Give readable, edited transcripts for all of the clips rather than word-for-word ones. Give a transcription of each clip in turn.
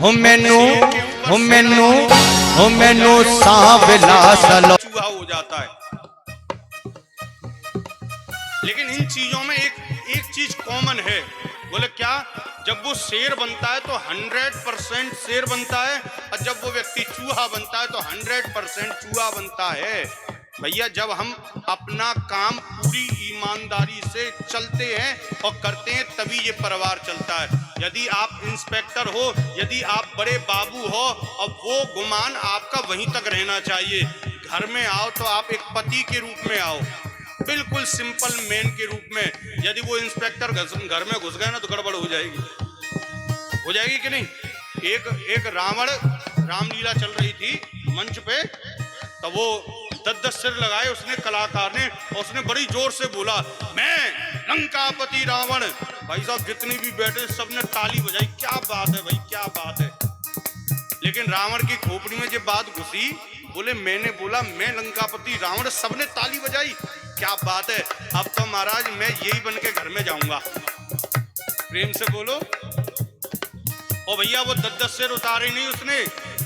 मैनू सांवला सलो चूहा हो जाता है। लेकिन इन चीजों में एक चीज कॉमन है। बोले क्या? जब वो शेर बनता है तो 100% शेर बनता है, और जब वो व्यक्ति चूहा बनता है तो 100% चूहा बनता है। भैया, जब हम अपना काम पूरी ईमानदारी से चलते हैं और करते हैं, तभी ये परिवार चलता है। यदि आप इंस्पेक्टर हो, यदि आप बड़े बाबू हो, और वो गुमान आपका वहीं तक रहना चाहिए। घर में आओ तो आप एक पति के रूप में आओ, बिल्कुल सिंपल मैन के रूप में। यदि वो इंस्पेक्टर घर में घुस गए ना तो गड़बड़ हो जाएगी कि नहीं? एक रावण रामलीला चल रही थी मंच पे, तो वो 10 सिर लगाए उसने कलाकार ने, और उसने बड़ी जोर से बोला, मैं लंकापति रावण। भाई साहब जितनी भी बैठे सबने ताली बजाई। क्या बात है भाई, क्या बात है। लेकिन रावण की खोपड़ी में जब बात घुसी, बोले मैंने बोला मैं लंकापति रावण, सबने ताली बजाई। क्या बात है। अब तो महाराज मैं यही बन के घर में जाऊंगा। प्रेम से बोलो। और भैया वो 10 सिर उतारे नहीं उसने,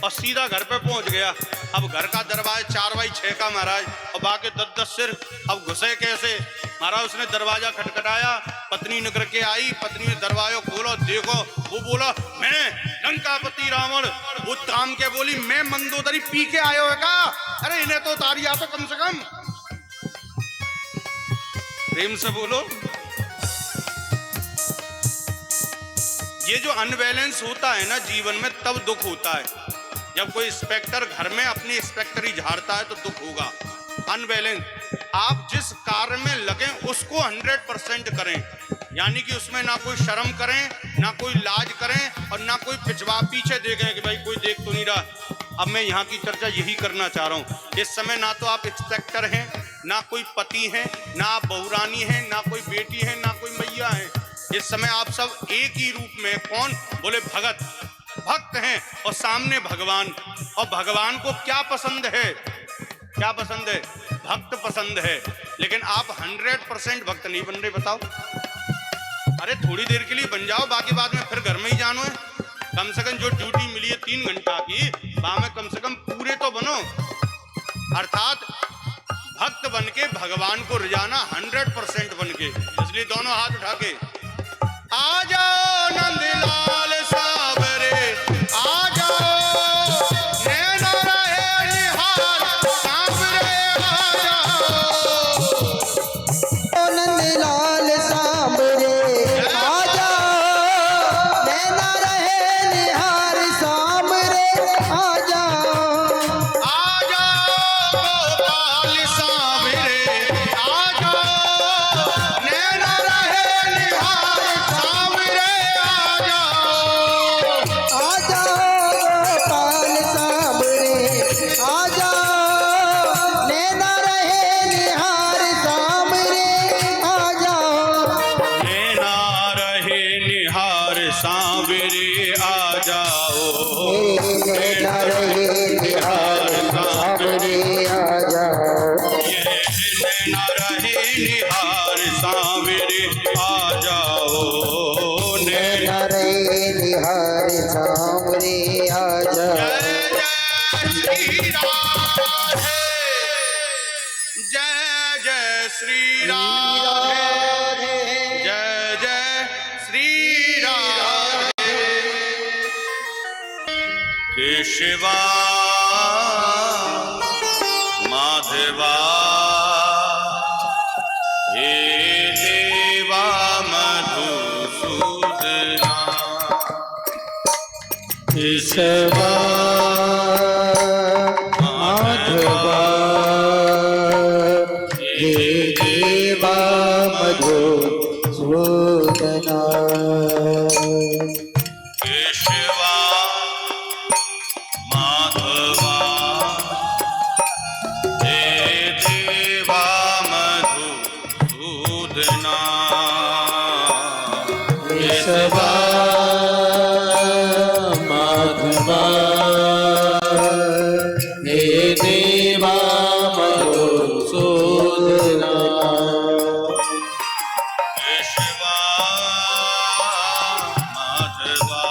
और सीधा घर पे पहुंच गया। अब घर का दरवाजा 4x6 का महाराज, और बाकी 10 सिर। अब घुसे कैसे महाराज? उसने दरवाजा खटखटाया, पत्नी निकल के आई। पत्नी ने दरवाजा खोलो, देखो वो बोला मैं लंकापति रावण। वो थाम के बोली, मैं मंदोदरी पी के आयो है का? अरे इन्हें तो उतारिया तो कम से कम। प्रेम से बोलो। ये जो अनबैलेंस होता है ना जीवन में, तब दुख होता है। जब कोई इंस्पेक्टर घर में अपनी इंस्पेक्टरी झाड़ता है तो दुख होगा। अनबैलेंस। आप जिस कार्य में लगे उसको 100% करें, यानी कि उसमें ना कोई शर्म करें, ना कोई लाज करें, और ना कोई पीछे देखें कि भाई कोई देख तो नहीं रहा। अब मैं यहाँ की चर्चा यही करना चाह रहा हूँ। इस समय ना तो आप इंस्पेक्टर हैं, ना कोई पति हैं, ना आप बहुरानी हैं, ना कोई बेटी है, ना कोई मैया है। इस समय आप सब एक ही रूप में, कौन? बोले भक्त हैं, और सामने भगवान। और भगवान को क्या पसंद है? क्या पसंद है? भक्त पसंद है। लेकिन आप 100% भक्त नहीं बन रहे। बताओ। अरे थोड़ी देर के लिए बन जाओ, बाकी बाद में फिर घर में ही जानो है। कम से कम जो ड्यूटी मिली है 3 घंटा की, वहां में कम से कम पूरे तो बनो। अर्थात भक्त बन के भगवान को रिझाना 100% बन के। इसलिए दोनों हाथ उठा के आ जाओ नंदलाल सावरे, आ जाओ नैना रहे निहार सांवरे, आ जाओ नंदलाल सांवरे, आ जाओ नैना रहे निहार सांवरे, आ जाओ गोपाल सांवरे, आ जाओ नैना रहे निहार सांवरे, आ जाओ गोपाल सांवरे, आ जाओ नैना रहे निहार सांवरे, आ जाओ नैना रहे निहार सांवरे, आ जाओ नैना रहे निहार सांवरे, आ जाओ ये नैना रहे निहार सांवरे, आ जाओ नैना रहे निहार सांवरे, आ जाओ जय जय श्री राधे, जय जय श्री राधे। केशवा माधवा हे देवा मधुसूदना, केशवा माधवा हे देवा मधुसूदना, केशवा माधवा हे देवा मधुसूदना, केशवा माधवा हे देवा मधुसूदना, केशवा माधवा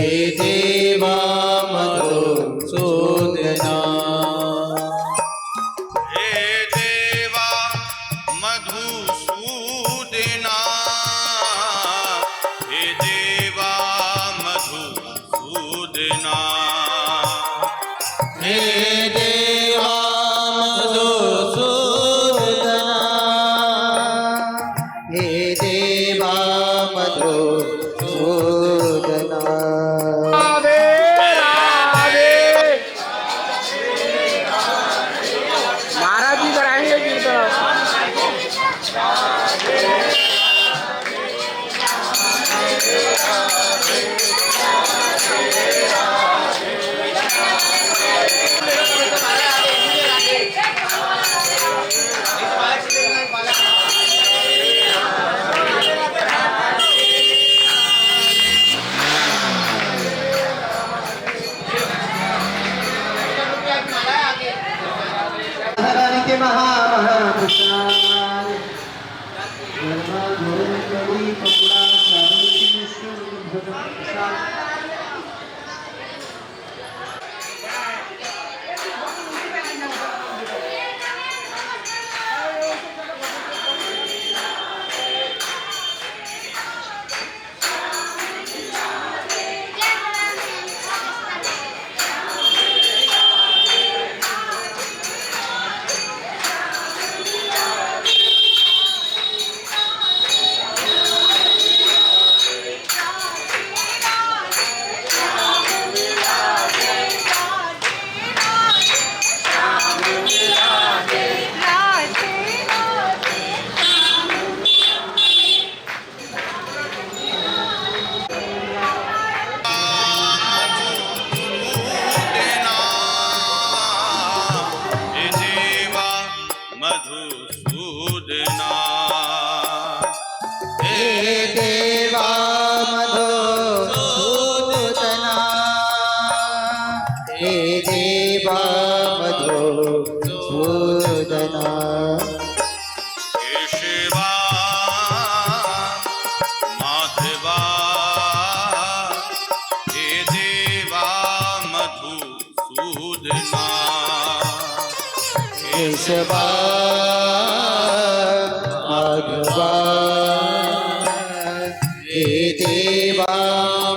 देवा मधुसूदना हे देवा मधुसूदना हे देवा मधुसूदना हे देवा मधुसूदना हे देवा मधुसूदना महाराज जी कराएंगे कीर्तन के महाप्रसाद गरबा घोर कड़ी पकड़ा चारों की निष्ठुर भगवान प्रसाद मधुसूदना हे देवा मधुसूदना हे देवा मधुसूदना केशवा माधवा हे देवा मधुसूदना केशवा माधवा हे देवा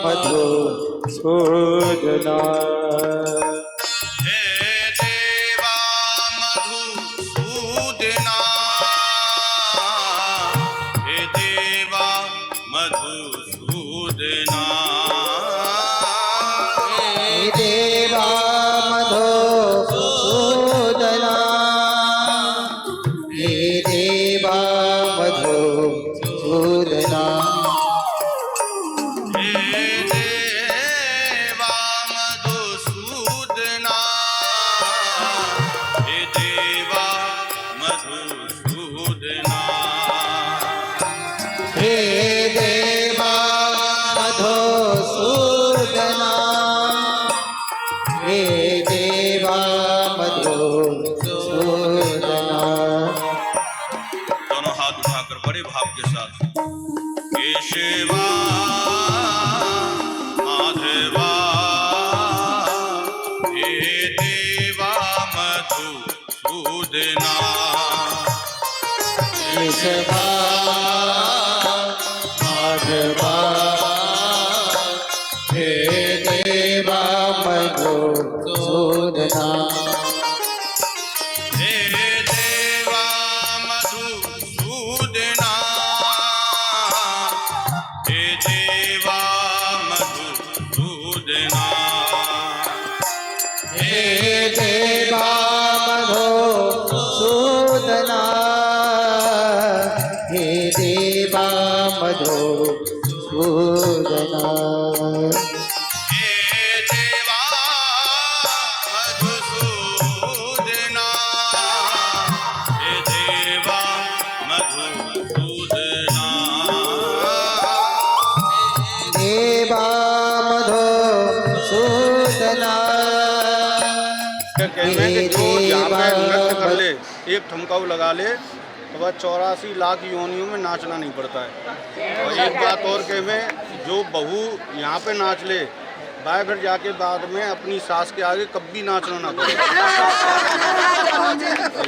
मधुसूदना हे देवा मधुसूदना हे देवा मधुसूदना हे देवा मधुसूदना हे देवा मधुसूदना हे देवा मधुसूदना हे देवा मधुसूदना हे देवा मधुसूदना हे देवा मधुसूदना दोनों हाथ उठाकर बड़े भाव के साथ केशवा माधवा हे देवा मधुसूदना केशवा माधवा हे देवा मधुसूदना हे देवा मधुसूदना हे देवा मधुसूदना हे देवा मधुसूदना हे देवा मधुसूदना हे देवा मधुसूदना हे देवा मधुसूदना देवा मधुसूदना क्या कहना है कि जो यहाँ पे नृत्य कर ले, एक ठुमकाऊ लगा ले तो वह 84 लाख योनियों में नाचना नहीं पड़ता है। और एक बात और कह में जो बहू यहाँ पे नाच ले भाई फिर जाके बाद में अपनी सास के आगे कभी नाचना ना पड़े।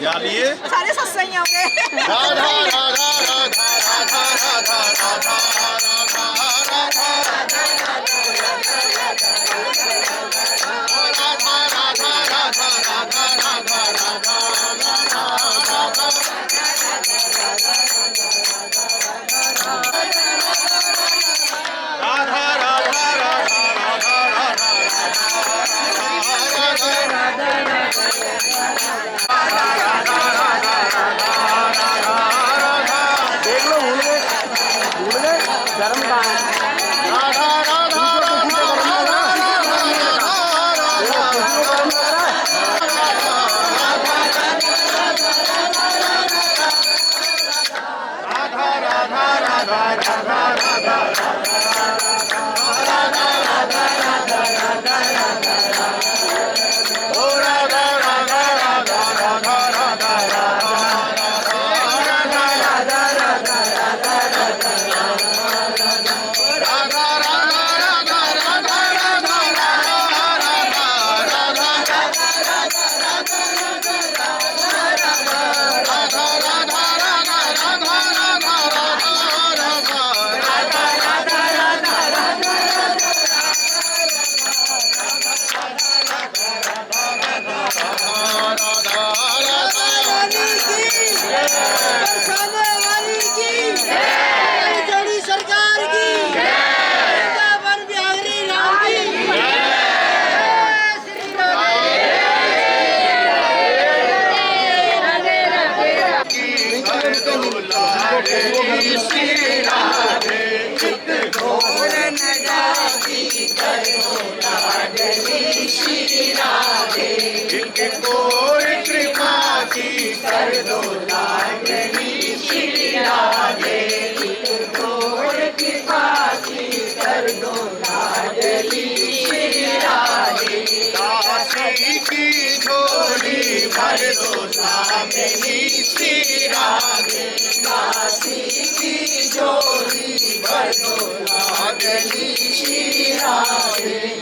जानिए सारे सत्संग हो गए। राधा राधा राधा राधा राधा राधा धर्म का है।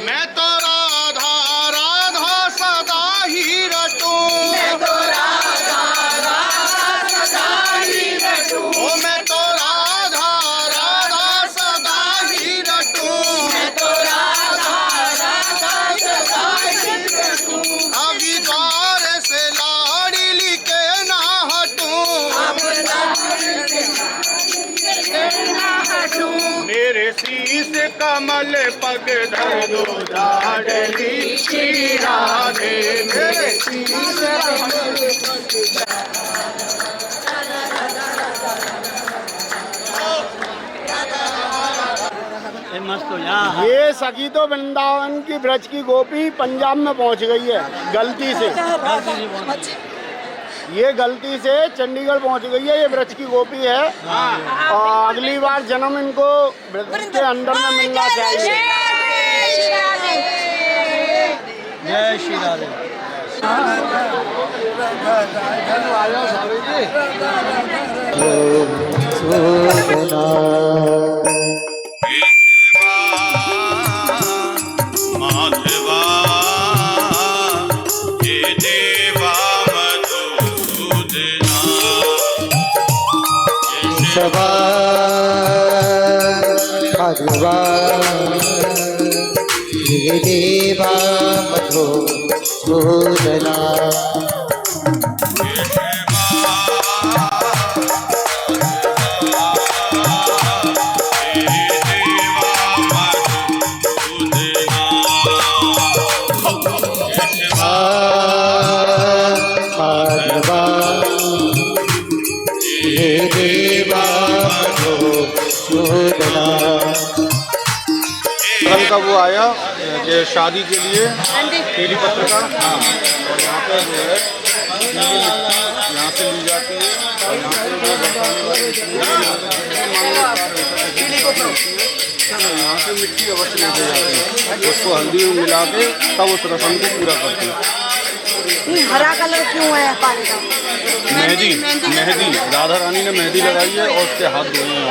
मैं तो राधा राधा सदा ही रटूं, मैं तो राधा राधा सदा ही रटूं, ओ मैं तो राधा राधा सदा ही रटूं, मैं तो राधा राधा सदा ही रटूं, अभी द्वार से लाडली के ना हटूं, मेरे शीश कमल पग धर दो लाडली श्री राधे, मेरे शीश कमल ये सखी तो वृंदावन की ब्रज की गोपी पंजाब में पहुंच गई है गलती से। ये गलती से चंडीगढ़ पहुंच गई है। ये ब्रज की गोपी है और अगली बार जन्म इनको ब्रज के अंदर में मिलना चाहिए। जय श्री राधे। माधवा ये देवा मधुसूदना, शबा माधवा ये देवा मधुसूदना, का वो आया ये शादी के लिए तेली पत्र का, हाँ, और यहाँ पे जो है यहाँ से ली जाती है और यहाँ से वो बरसाने वाले यहाँ से मिट्टी अवश्य लेके जाती है, उसको हल्दी में मिला के तब उस रस्म को पूरा करती है। हरा कलर क्यों है पानी का? मेहंदी मेहंदी राधा रानी ने मेहंदी लगाई है और उसके हाथ धोए हैं।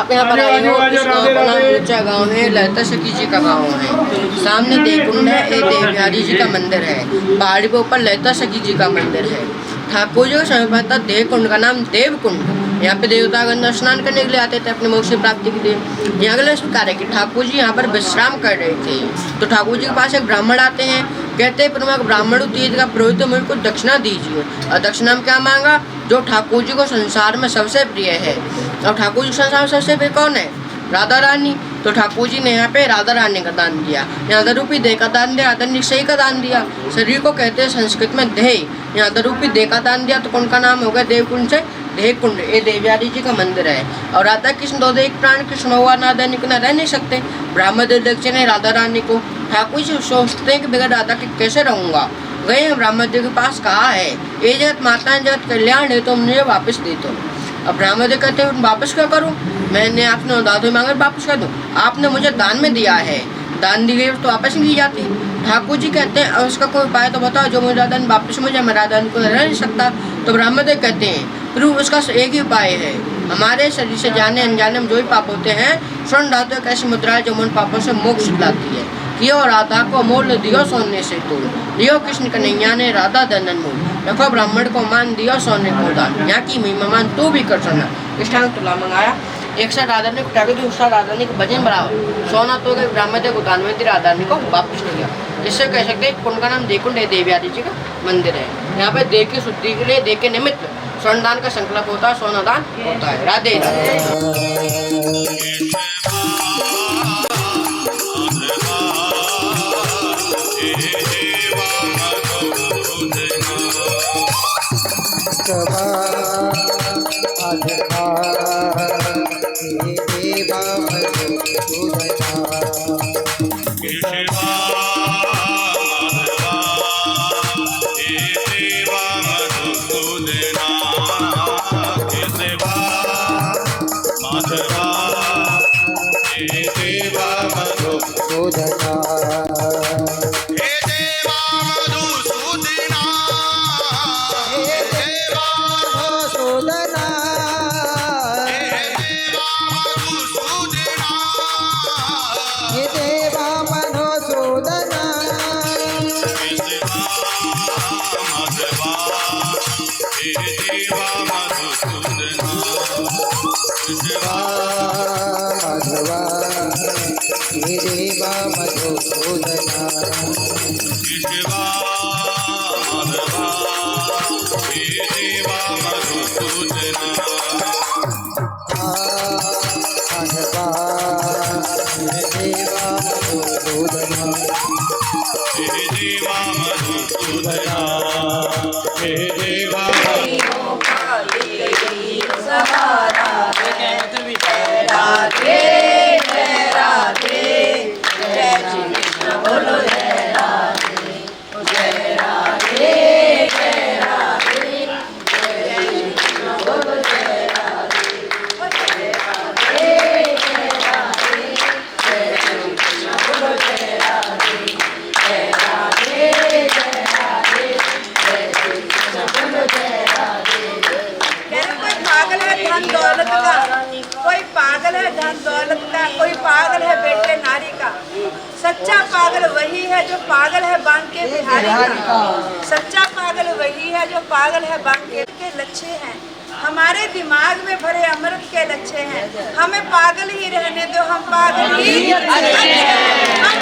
आप यहाँ पर आए हो, इस गाँव का नाम ऊंचा गाँव है, लहता सखी जी का गाँव है। सामने देवकुंड है, ये देव बिहारी जी का मंदिर है। पहाड़ी के ऊपर लहता सखी जी का मंदिर है। ठाकुर जी का समय पड़ता देवकुंड का नाम देवकुंड। यहाँ पे देवतागण स्नान करने के लिए आते थे अपने मोक्ष प्राप्ति के लिए। यहाँ अगला प्रकार है कि ठाकुर जी यहाँ पर विश्राम कर रहे थे, तो ठाकुर जी के पास एक ब्राह्मण आते हैं, कहते हैं प्रमुख ब्राह्मण तीर्थ का पुरोहित मुझे को दक्षिणा दीजिए। और दक्षिणा में क्या मांगा? जो ठाकुर जी को संसार में सबसे प्रिय है। और ठाकुर जी संसार में सबसे प्रिय कौन है? राधा रानी। तो ठाकुर जी ने यहाँ पे राधा रानी का दान दिया, यहाँ रूपी देह का दान दिया, सही का दान दिया। शरीर को कहते हैं संस्कृत में देह, यहाँ रूपी देह का दान दिया, तो कौन का नाम हो गया? देवकुंड से देवकुंड। ये देवयारी जी का मंदिर है। और राधा कृष्ण दो एक प्राण कृष्ण हुआ ना दैनिक न रह नहीं सकते। ब्राह्मण देव दक्षिण है राधा रानी को। ठाकुर जी सोचते हैं कि बगैर राधा के कैसे रहूँगा। गए हैं ब्राह्मण देव के पास, कहा है ये जगत माता जगत कल्याण है, तो मुझे वापस दे दो। अब ब्राह्मण देव कहते हैं वापस क्या करूँ? मैंने आपने दादू मांगा वापस कर दूँ? आपने मुझे दान में दिया है, दान दी गई तो वापस नहीं की जाती। ठाकुर जी कहते हैं और उसका कोई उपाय तो बताओ जो मुझे दान वापस मुझे मैं राधा को रह नहीं सकता। तो ब्राह्मण देव कहते हैं प्रभु उसका एक ही उपाय है, हमारे शरीर से जाने अनजाने में जो भी पाप होते हैं, स्वर्ण धातु एक ऐसी मुद्रा है जो उन पापों से मोक्ष दिलाती है। कियो राधा को मोल दियो सोने से तोड़, लियो कृष्ण कन्हैया ने राधा दंदन मोल, रखो ब्राह्मण को मान दियो सोने को दान, यहाँ की महिमा मान तू भी कर सुना। कृष्ण तुला मंगाया, एक साथ राधा ने उठा के दूसरा राधा ने भजन बढ़ाओ, सोना तो गए ब्राह्मण देव को दान में दी, राधा ने को वापस ले गया। इससे कह सकते हैं कुंड का नाम देवकुंड है, देवयारी जी का मंदिर है। यहाँ पे देव की शुद्धि के लिए, देव के निमित्त स्वर्णदान का संकल्प होता है, सोना दान होता है। राधे सच्चा पागल वही है जो पागल है बांके बिहारी का। सच्चा पागल वही है जो पागल है बांके के लच्छे हैं, हमारे दिमाग में भरे अमृत के लच्छे हैं। हमें पागल ही रहने दो, हम पागल ही, हम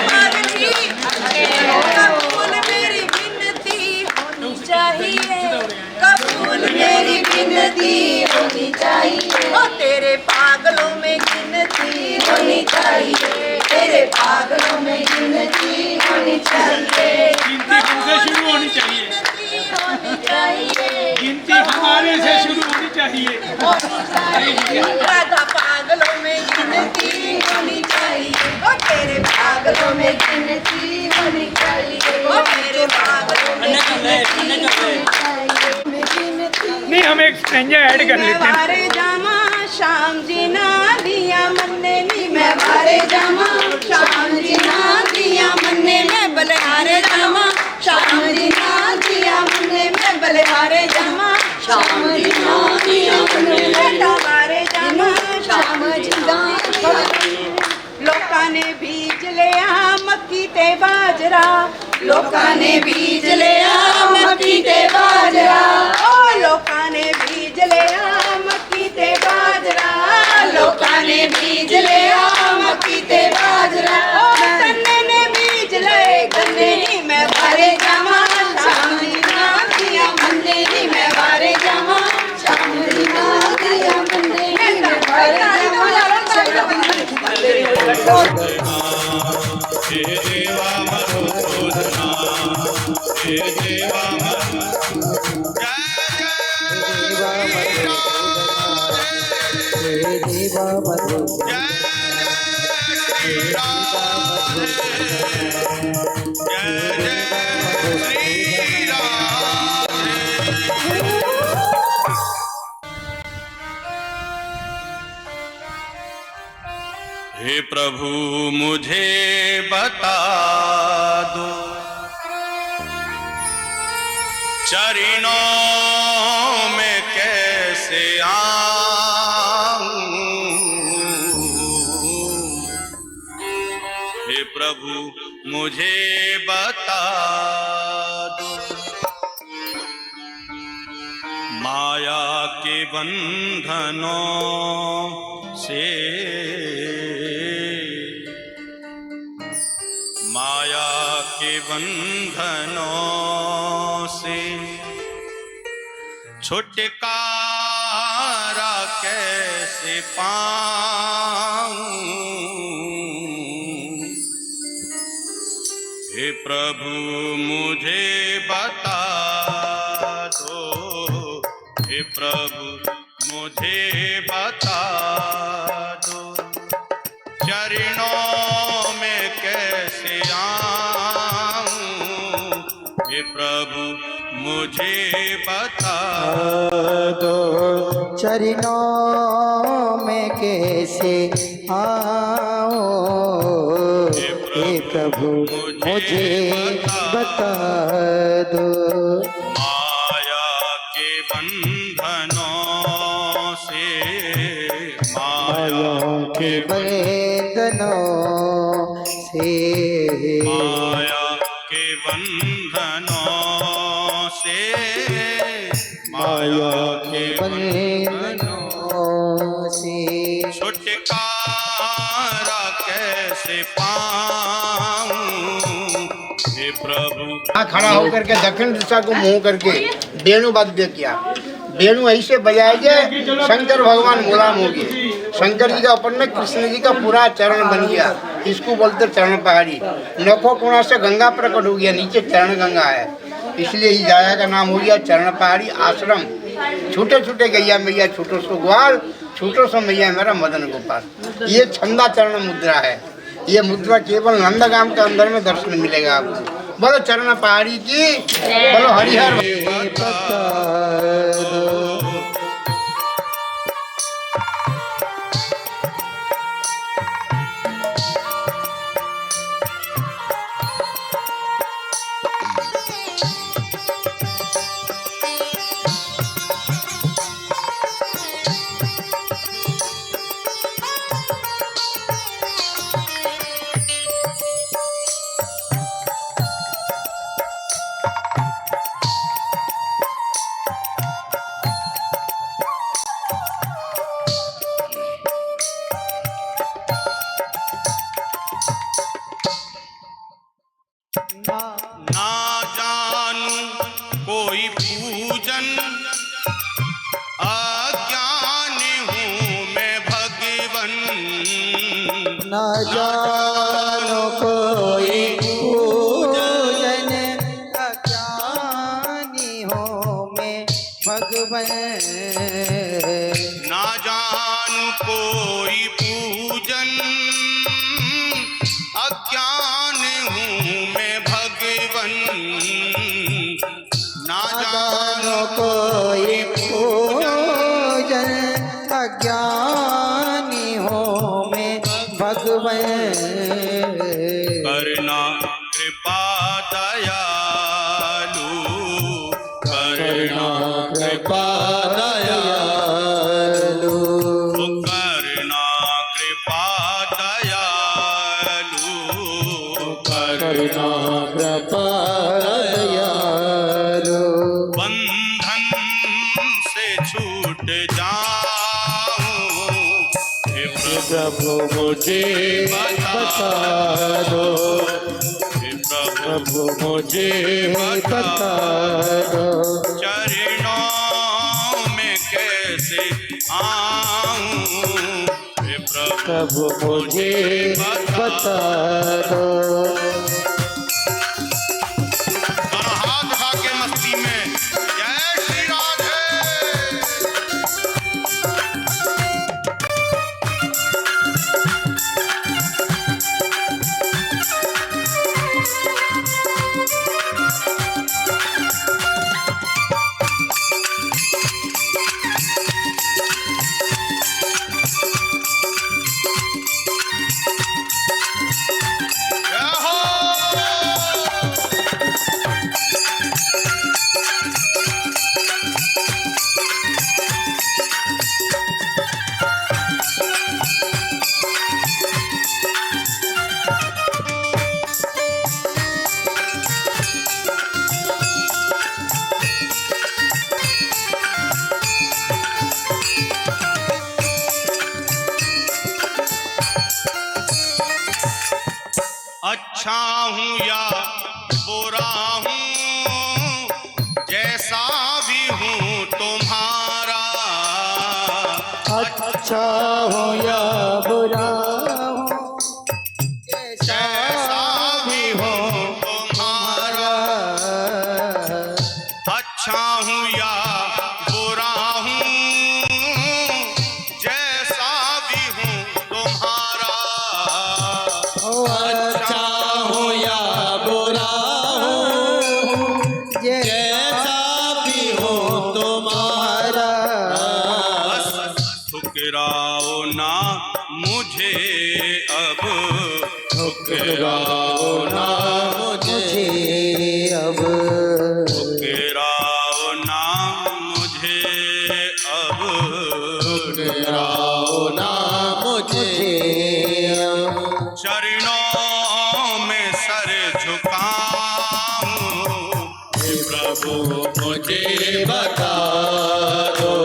पागल ही। कबूल मेरी विनती होनी चाहिए, कबूल मेरी विनती होनी चाहिए। ओ तेरे पागलों में गिनती होनी चाहिए, तेरे पागलों में गिनती होनी चाहिए। गिनती हमसे शुरू होनी चाहिए, गिनती हमारे से शुरू होनी चाहिए। राधा पागलों में गिनती होनी चाहिए, ओ तेरे पागलों में गिनती होनी चाहिए, ओ तेरे पागलों में गिनती होनी चाहिए। नहीं, हम एक स्ट्रेंजर ऐड कर लेते हैं। बारे जामा शाम जी ना दिया मन्ने नी, मैं बारे जामा शाम जी ना दिया मन्ने, मैं बलिहारे जामा शाम जी ना दिया मन्ने, मैं बलिहारे जामा शाम जी ना दिया मन्ने, मैं बारे जामा शाम जी ना मक्की ते बाजरा, लोकां ने बीज लिया मक्की ते बाजरा, ओ लोकां ने बीज लिया मक्की ते बाजरा, लोकां ने बीज लिया मक्की ते बाजरा, ओ गन्ने ने बीज ले गन्ने नी मैं बारे जावा, शाम दी नाम दिया मंदे नी मैं बारे जावा, शाम दी नाम दिया मंदे नी मैं बारे जावा। हे देवा मधुसूदना, हे देवा मधुसूदना, हे देवा मधुसूदना, जय जय श्री राम। हे प्रभु मुझे बता दो, चरणों में कैसे आऊं। हे प्रभु मुझे बता दो, माया के बंधनों से, माया के बंधनों से छुटकारा कैसे पाऊं। हे प्रभु मुझे बता दो, हे प्रभु मुझे बता दो, चरणों में कैसे आऊं। हे प्रभु मुझे बता दो, चरणों में कैसे आओ। हे प्रभु मुझे बता दो, माया के बंधनों से, माया के बंधनों से, माया के बंधनों से, माया के बंधनों से छुटकारा कैसे पाऊं। हे प्रभु खड़ा होकर के दक्षिण दिशा को मुंह करके वेणु वाद्य किया। वेणु ऐसे बजाएंगे शंकर भगवान गुलाम हो गए। शंकर जी का ऊपर में कृष्ण जी का पूरा चरण बन गया। इसको बोलते चरण पहाड़ी। नखो कोना से गंगा प्रकट हो गया, नीचे चरण गंगा है, इसलिए इस जगह का नाम हो गया चरण पहाड़ी आश्रम। छोटे छोटे गैया मैया, छोटो सो ग्वाल, छोटो सो मैया मेरा मदन गोपाल। ये छंदा चरण मुद्रा है। ये मुद्रा केवल नंदगाम के अंदर में दर्शन मिलेगा आपको। बोलो चरण पहाड़ी की, बोलो हरिहर। ना जानू कोई पूजन, अज्ञान हूँ मैं भगवन। न जानो कोई पूजन, अज्ञानी हो मैं भगवन। ना जानू कोई पूजन, अज्ञान हूँ मैं भगवन। ना जानो कोई पूजन, अज्ञानी हो मैं भगवन। करना कृपा दयालु, करना कृपा दयालु, करना कृपा दयालु, करुणा कृपा दयालु बंधन से छूट जाऊं हे प्रभु मुझे बता दो, हे प्रभु मुझे बता दो, चरणों में कैसे आऊं हे प्रभु मुझे बता दो। दोनों हाथ उठा के मस्ती में जय श्री राधे। जय हो। अच्छा हूँ या बुरा हूँ, जैसा भी हूँ तुम्हारा। अच्छा हो या बुरा हो, जैसा भी हूँ तुम्हारा। अच्छा हूँ या बुरा हूँ, जैसा भी हूँ तुम्हारा। अच्छा हो या बुरा हो, जैसा भी हो तुम्हारा। बस ठुकराओ ना मुझे अब, ठुकराओ ना मुझे अब, ठुकराओ ना मुझे अब, ठुकराओ ना मुझे अब। चरणों में सर झुकाऊं हे प्रभु मुझे बता दो,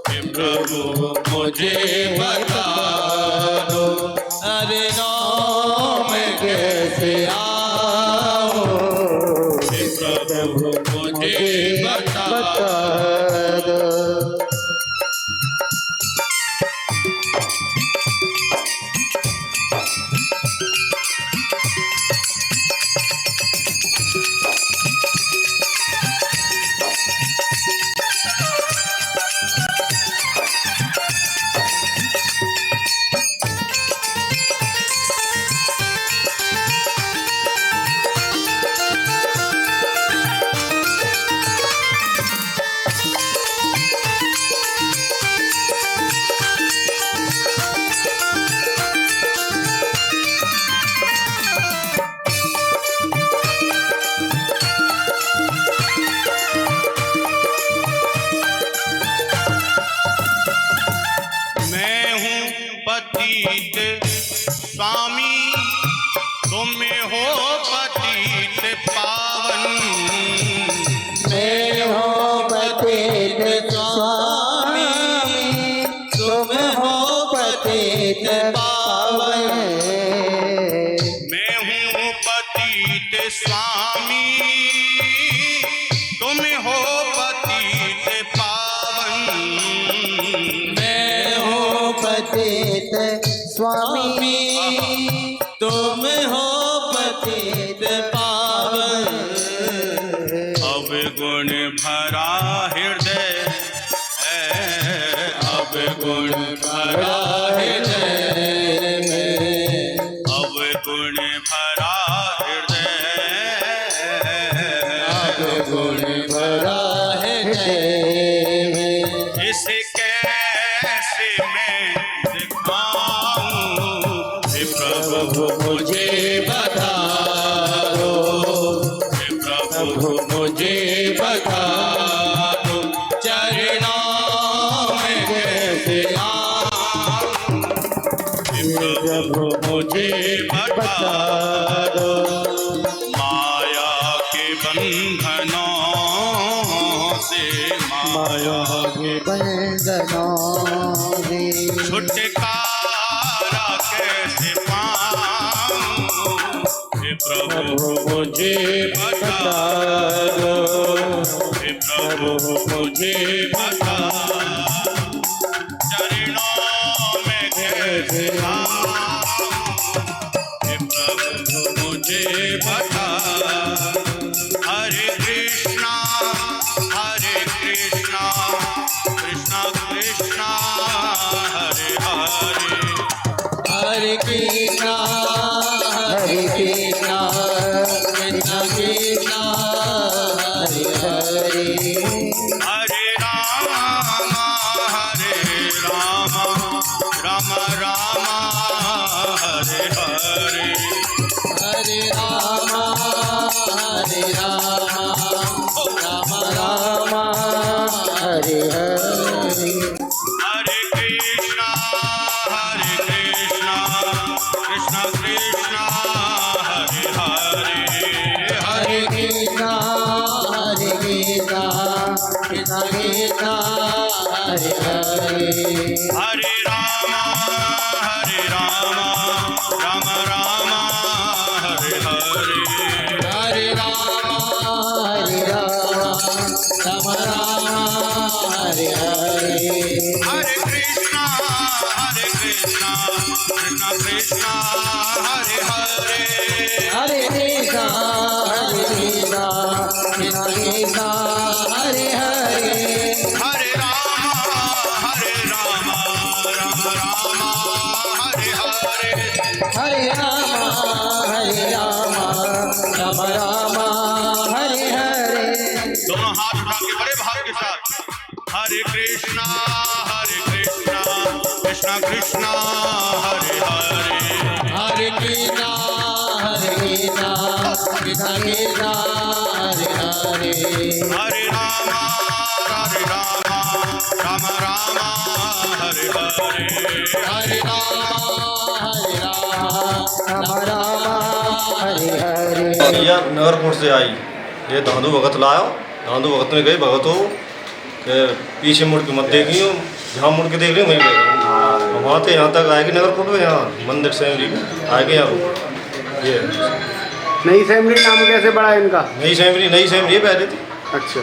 हे प्रभु मुझे बता दो, अरे नाम कैसे आओ, हे प्रभु मुझे बता दो। मैं हूँ पतित स्वामी, तुम हो पतित पावन। मैं हो पतित स्वामी, तुम हो पतित पावन। मैं हूँ पतित स्वामी, तुम हो पतित पावन। मैं हो पतित स्वामी, तुम हो पतित पावन। अब गुण भरा हृदय है, अब गुण भरा हृदय में, अब गुण भरा हृदय, अब गुण भरा हृदय में। इसे कैसे मैं दिखाऊं हे प्रभु मुझे बता दो, हे प्रभु प्रभु मुझे बता दो, चरणों में कैसे आऊं, हे प्रभु प्रभु मुझे बता दो। बंधनों से माया के बंधनों से छुटकारा कैसे पाऊं हे प्रभु मुझे बता दो, हे प्रभु मुझे बता चरणों में कैसे आऊं हे प्रभु मुझे बता हरे कृष्णा कृष्णा कृष्णा हरे हरे हरे कृष्णा कृष्णा कृष्णा हरे हरे हरे राम राम राम हरे हरे हरे राम राम राम हरे हरे हरे कृष्णा कृष्णा कृष्णा हरे हरे हरे कृष्णा कृष्णा कृष्णा हरे हरे हरे राम राम राम हरे हरे हरे राम राम राम हरे हरे हरे कृष्णा कृष्णा कृष्णा हरे हरे हरे कृष्णा कृष्णा कृष्णा हरे हरे हरे राम राम राम हरे हरे हरे राम राम राम हरे हरे दोनों हाथ उठा के बड़े भाव के साथ हरे कृष्णा कृष्णा कृष्णा हरे हरे हरे कृष्णा कृष्णा कृष्णा हरे हरे हरे राम राम हरे हरे हरे राम हरे हरे भैया नगरकोट से आई ये धांधु भगत लाया धांधु भगत में गए भगत हो कि पीछे मुड़ के मत देखियो जहाँ मुड़ के देख रही वहीं वहाँ से यहाँ तक आएगी नगरकोट में यहाँ मंदिर से आएगी यहाँ ये नई फैमिली नाम कैसे बढ़ा इनका? नई सैमरी है पहले थी। अच्छा।